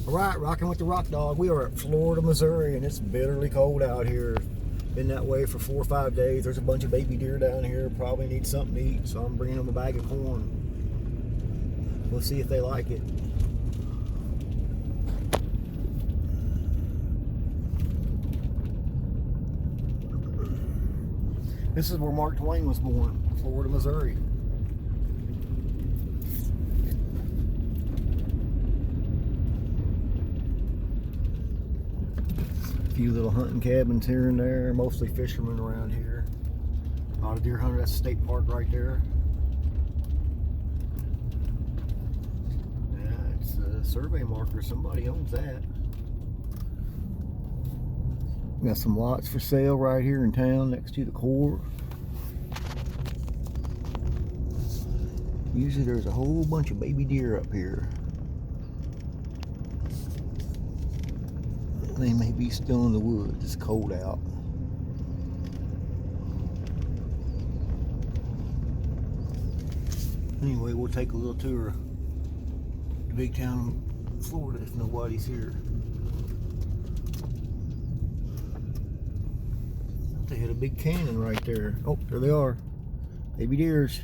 Alright, rocking with the Rock Dog. We are at Florida, Missouri, and it's bitterly cold out here. Been that way for 4 or 5 days. There's a bunch of baby deer down here. Probably need something to eat, so I'm bringing them a bag of corn. We'll see if they like it. This is where Mark Twain was born, Florida, Missouri. A few little hunting cabins here and there, mostly fishermen around here. A lot of deer hunters. That's a state park right there. Yeah, it's a survey marker. Somebody owns that. Got some lots for sale right here in town next to the Corps. Usually there's a whole bunch of baby deer up here. They may be still in the woods. It's cold out. Anyway, we'll take a little tour of the big town of Florida if nobody's here. They had a big cannon right there. Oh, there they are. Baby deers.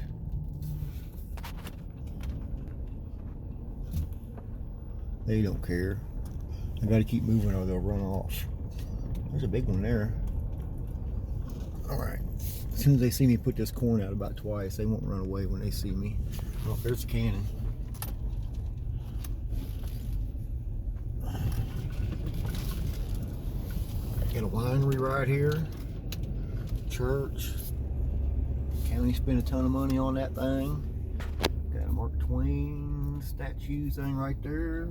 They don't care. I gotta keep moving or they'll run off. There's a big one there. Alright. As soon as they see me put this corn out about twice, they won't run away when they see me. Oh, there's the cannon. Got a winery right here. Church. County spent a ton of money on that thing. Got a Mark Twain statue thing right there.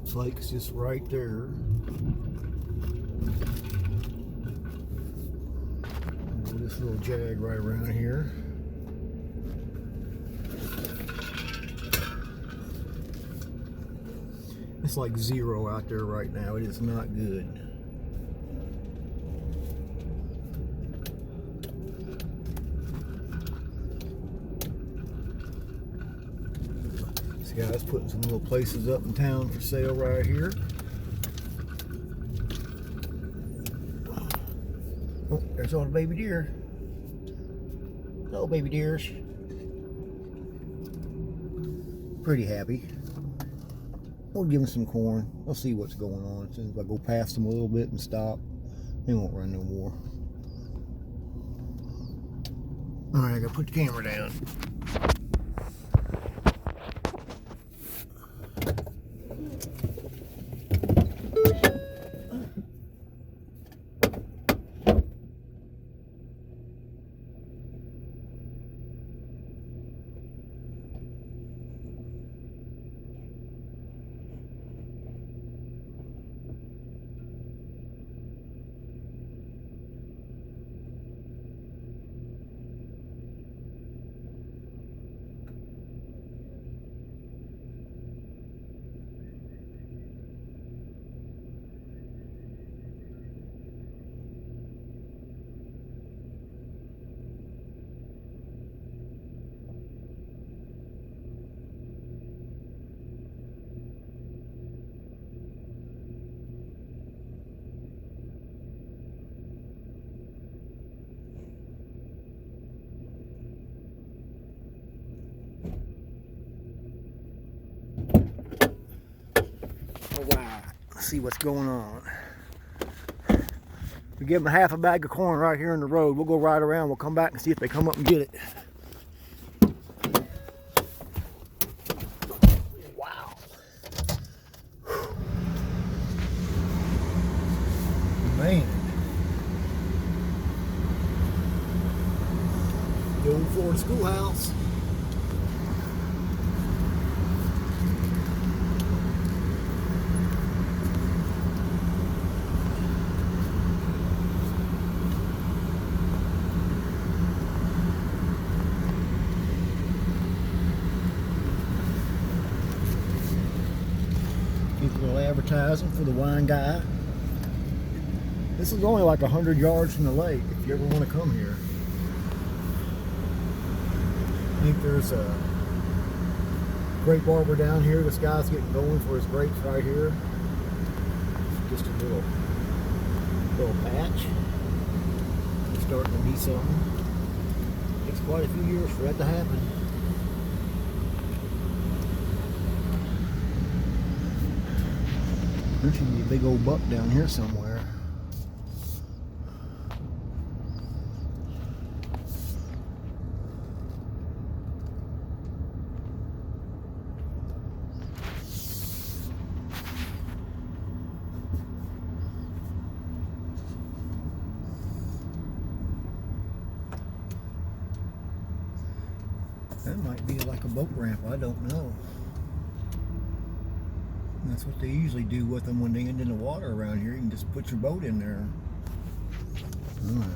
This lake's just right there. This little jag right around here. It's like 0 out there right now. It is not good. This guy's putting some little places up in town for sale right here. Oh, there's all the baby deer. Hello, baby deers. Pretty happy. We'll give them some corn. They'll see what's going on. As soon as I go past them a little bit and stop, they won't run no more. Alright, I gotta put the camera down. Alright, let's see what's going on. We give them half a bag of corn right here in the road. We'll go right around. We'll come back and see if they come up and get it. Wow. Man. The old Florida schoolhouse. Keep a little advertising for the wine guy. This is only like 100 yards from the lake if you ever want to come here. I think there's a grape arbor down here. This guy's getting going for his grapes right here. Just a little patch. It's starting to be something. Takes quite a few years for that to happen. There should be a big old buck down here somewhere. That might be like a boat ramp, I don't know. That's what they usually do with them when they end in the water around here. You can just put your boat in there. All right.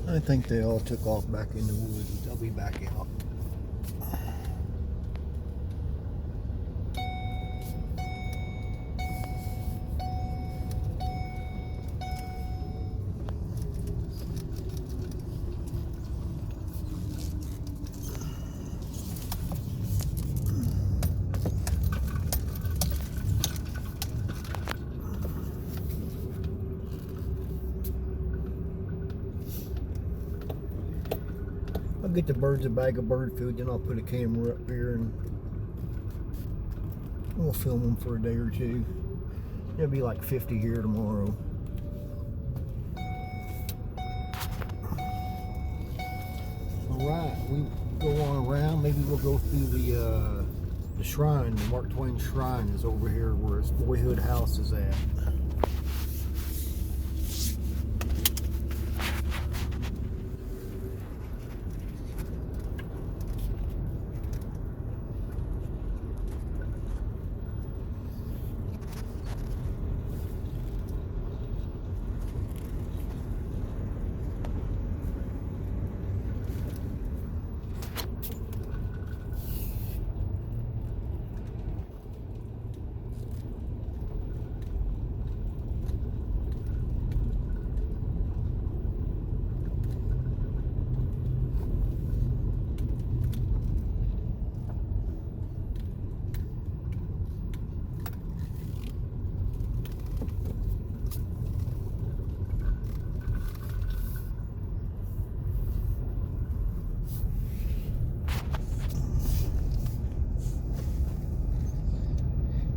I think they all took off back in the woods. They'll be back out. I'll get the birds a bag of bird food, then I'll put a camera up here and we'll film them for a day or two. There'll be like 50 here tomorrow. Alright, we go on around. Maybe we'll go through the shrine. The Mark Twain Shrine is over here where his boyhood house is at.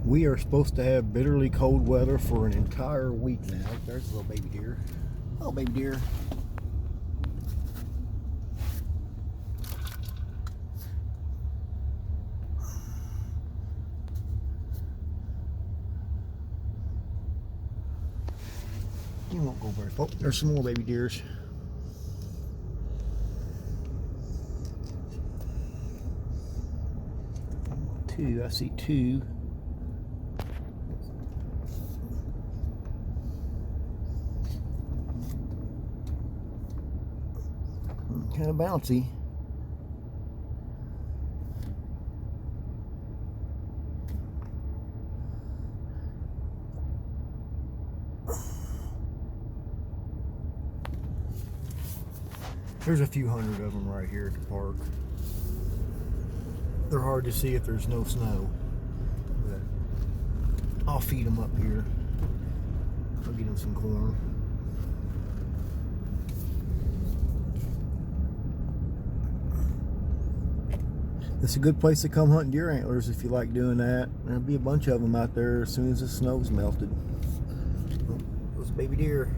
We are supposed to have bitterly cold weather for an entire week now. There's a little baby deer. Oh, baby deer. You won't go very far. Oh, there's some more baby deers. Two, I see two. Kind of bouncy. There's a few hundred of them right here at the park. They're hard to see if there's no snow. But I'll feed them up here. I'll get them some corn. It's a good place to come hunting deer antlers if you like doing that. There'll be a bunch of them out there as soon as the snow's melted. Oh, those baby deer.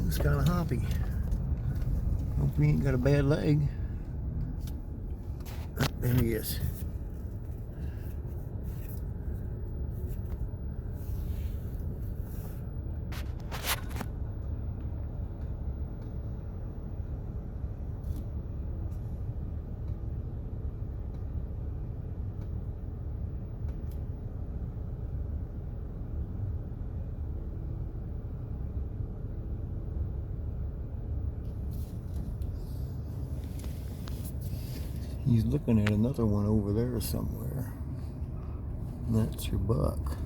He's kind of hoppy. Hope he ain't got a bad leg. Oh, there he is. He's looking at another one over there somewhere. And that's your buck.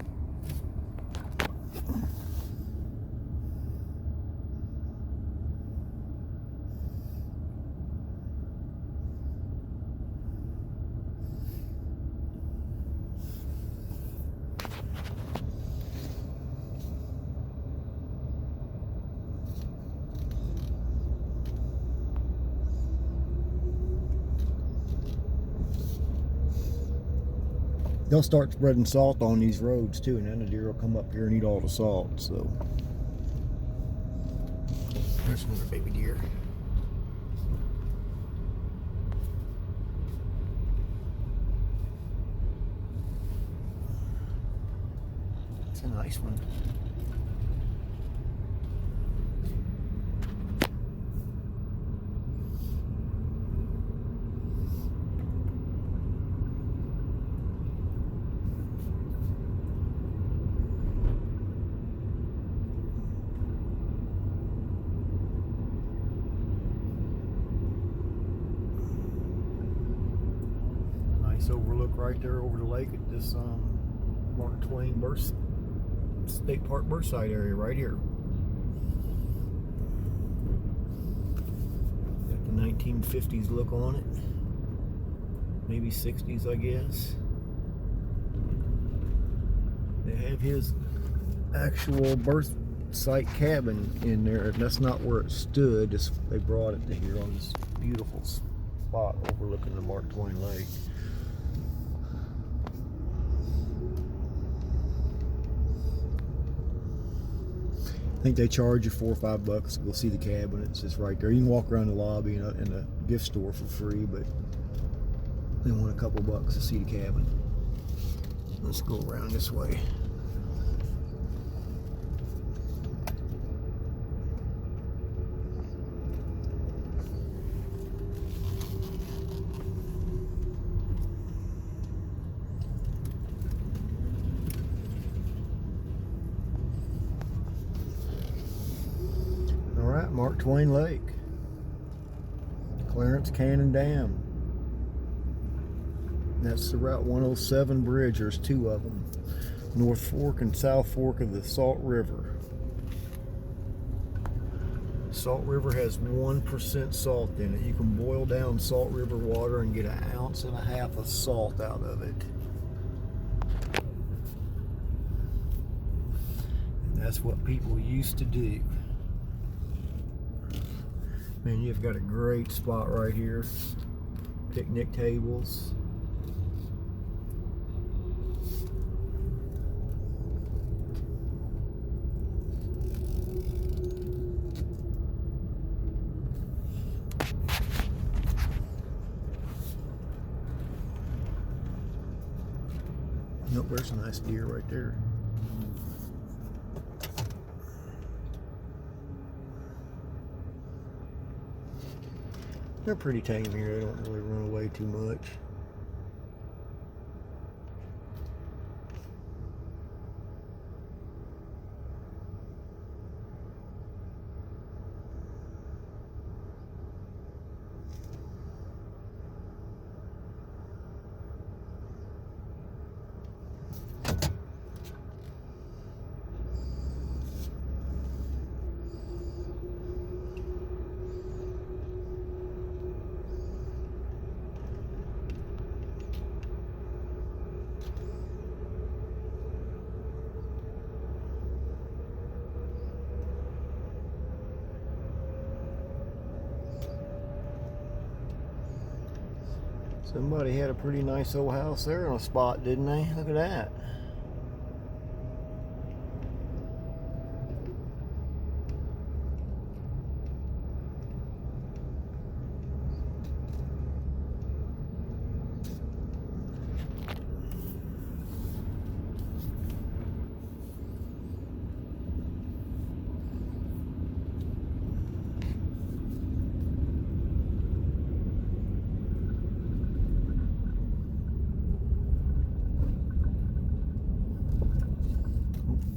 They'll start spreading salt on these roads too, and then the deer will come up here and eat all the salt. So there's another baby deer. It's a nice one. Overlook right there over the lake at this Mark Twain State Park bird site area right here. Got the 1950s look on it, maybe 60s, I guess. They have his actual birth site cabin in there. That's not where it stood. They brought it to here on this beautiful spot overlooking the Mark Twain Lake. I think they charge you $4 or $5 to go see the cabin. It's just right there. You can walk around the lobby in a gift store for free, but they want a couple bucks to see the cabin. Let's go around this way. Mark Twain Lake, Clarence Cannon Dam. That's the Route 107 bridge. There's two of them, North Fork and South Fork of the Salt River. Salt River has 1% salt in it. You can boil down Salt River water and get 1.5 ounces of salt out of it. And that's what people used to do. Man, you've got a great spot right here. Picnic tables. Oh, there's a nice deer right there. They're pretty tame here. They don't really run away too much. Somebody had a pretty nice old house there on a spot, didn't they? Look at that.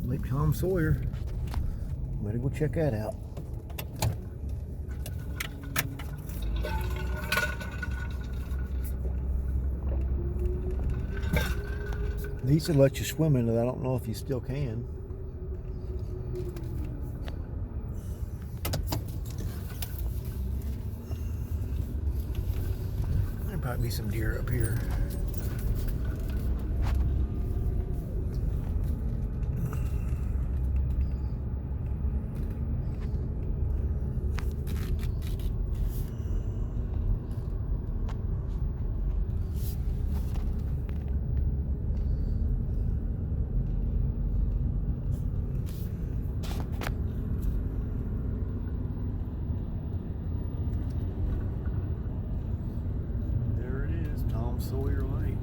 Lake Tom Sawyer. Better go check that out. They used to let you swim in it. I don't know if you still can. There'll probably be some deer up here. Sawyer Lake.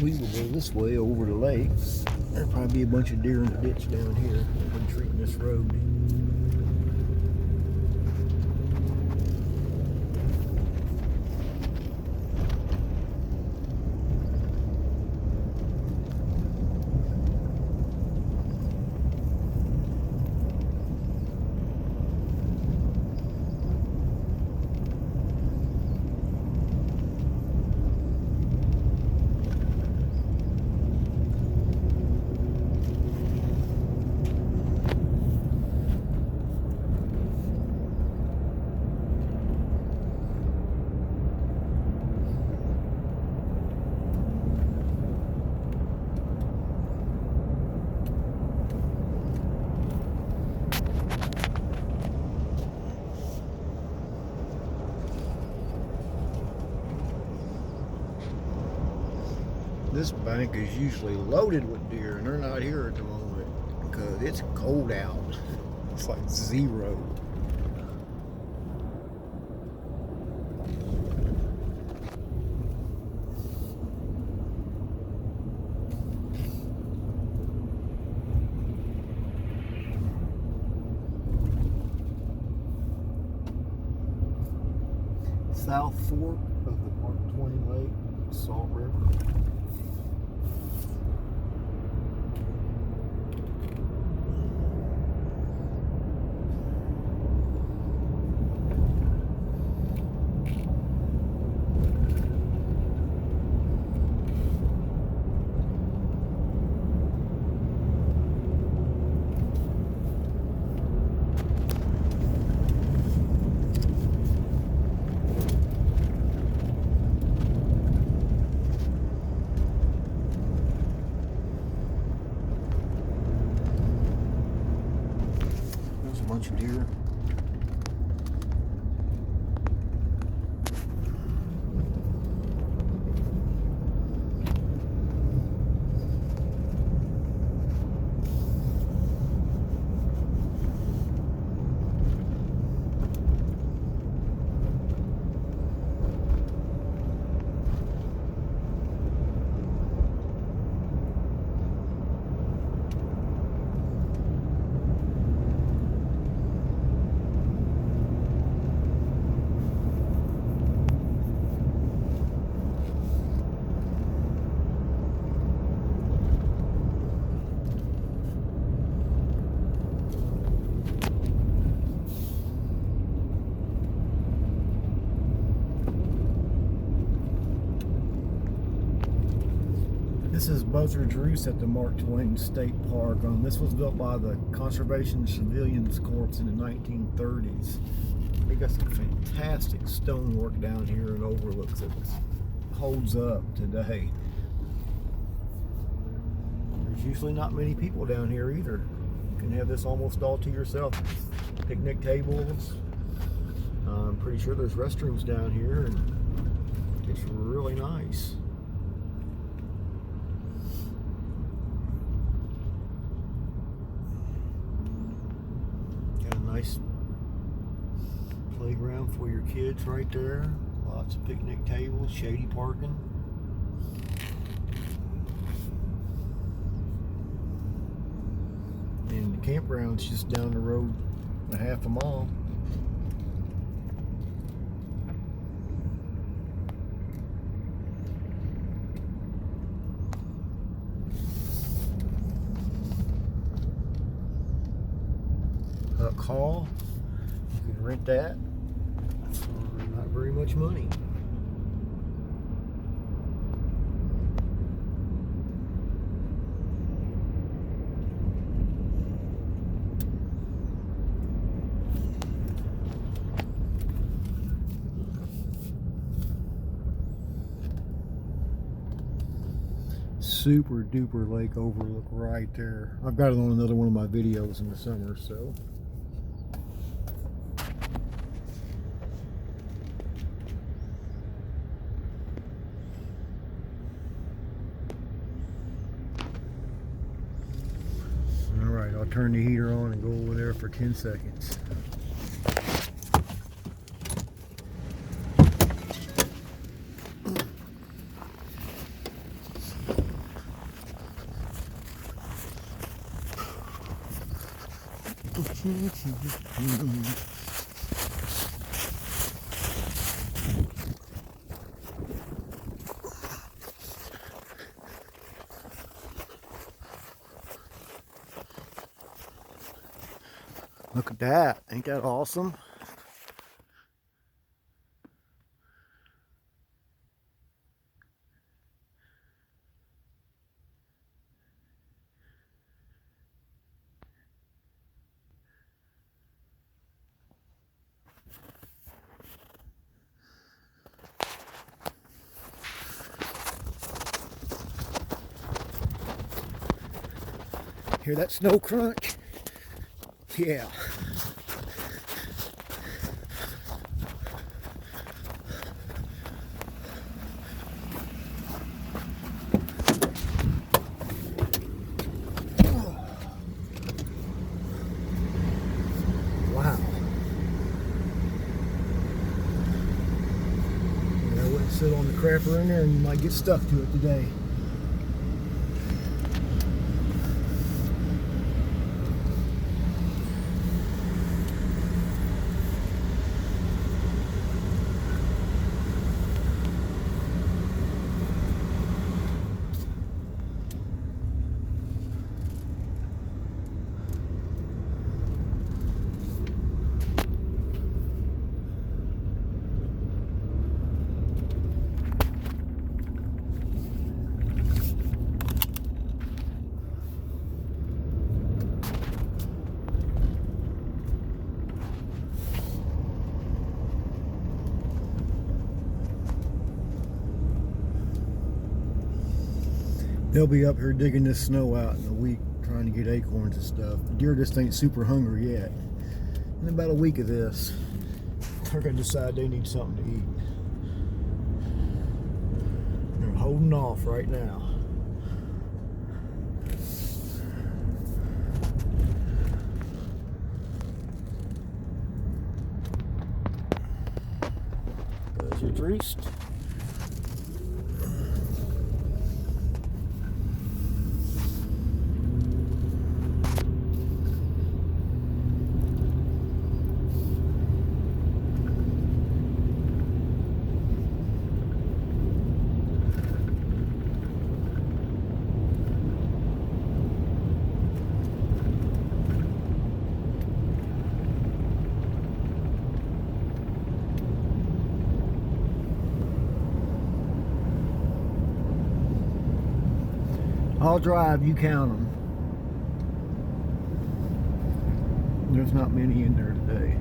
We will go this way over the lake. There'll probably be a bunch of deer in the ditch down here. They've been treating this road. This bank is usually loaded with deer, and they're not here at the moment because it's cold out. It's like 0. South Fork of the Mark Twain Lake, Salt River. Bunch of deer. This is Buzzard's Roost at the Mark Twain State Park. This was built by the Conservation Civilians Corps in the 1930s. They got some fantastic stonework down here and overlooks it. Holds up today. There's usually not many people down here either. You can have this almost all to yourself. Picnic tables. I'm pretty sure there's restrooms down here, and it's really nice. Nice playground for your kids right there. Lots of picnic tables, shady parking. And the campground's just down the road a half a mile. Huck Hall, you can rent that for not very much money. Super duper lake overlook right there. I've got it on another one of my videos in the summer, so. Alright, I'll turn the heater on and go over there for 10 seconds. Look at that. Ain't that awesome? Hear that snow crunch? Yeah. Sit on the crapper in there and you might get stuck to it today. They'll be up here digging this snow out in a week, trying to get acorns and stuff. The deer just ain't super hungry yet. In about a week of this, they're gonna decide they need something to eat. They're holding off right now. There's your Dreest. I'll drive, you count them. There's not many in there today.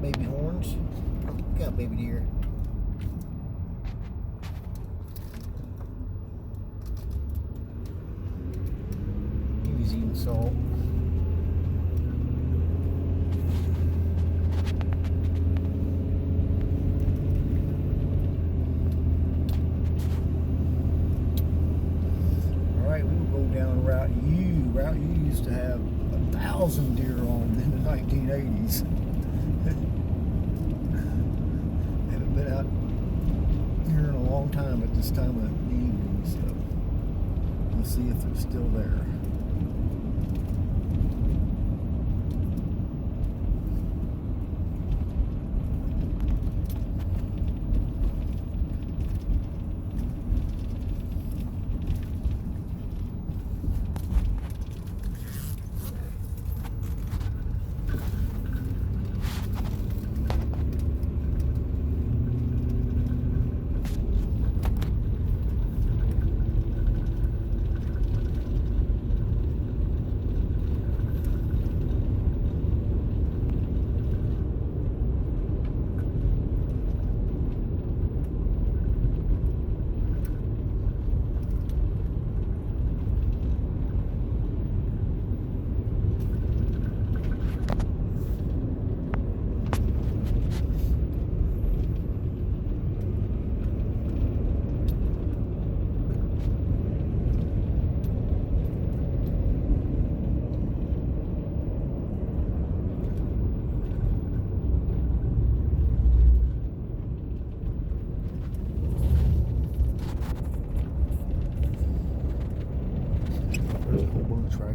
Baby horns. Got baby deer. He was eating salt. Alright, we will go down Route U. Route U used to have 1,000 deer on in the 1980s. Haven't been out here in a long time at this time of the evening, so we'll see if they're still there.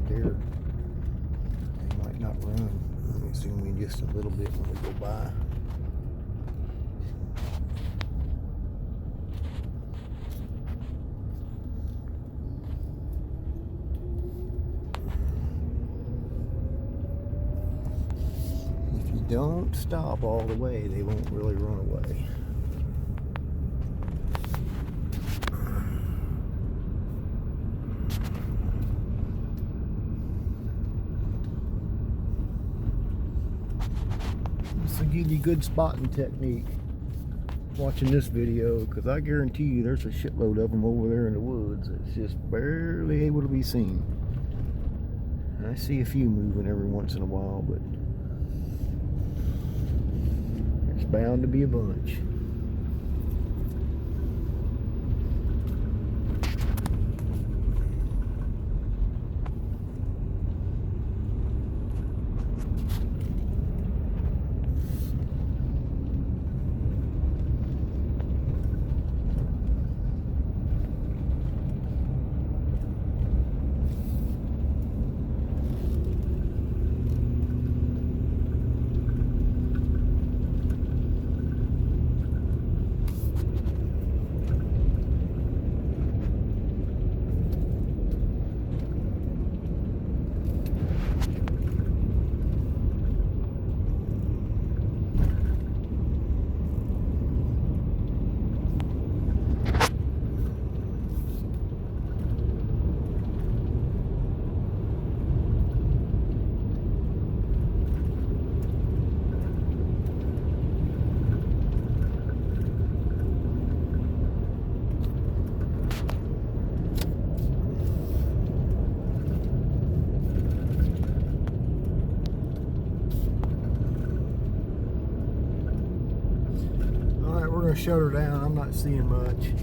right there. They might not run. Let me zoom in just a little bit when we go by. If you don't stop all the way, they won't really run away. This will give you good spotting technique watching this video, because I guarantee you there's a shitload of them over there in the woods. It's just barely able to be seen. And I see a few moving every once in a while, but there's bound to be a bunch. We're going to shut her down. I'm not seeing much.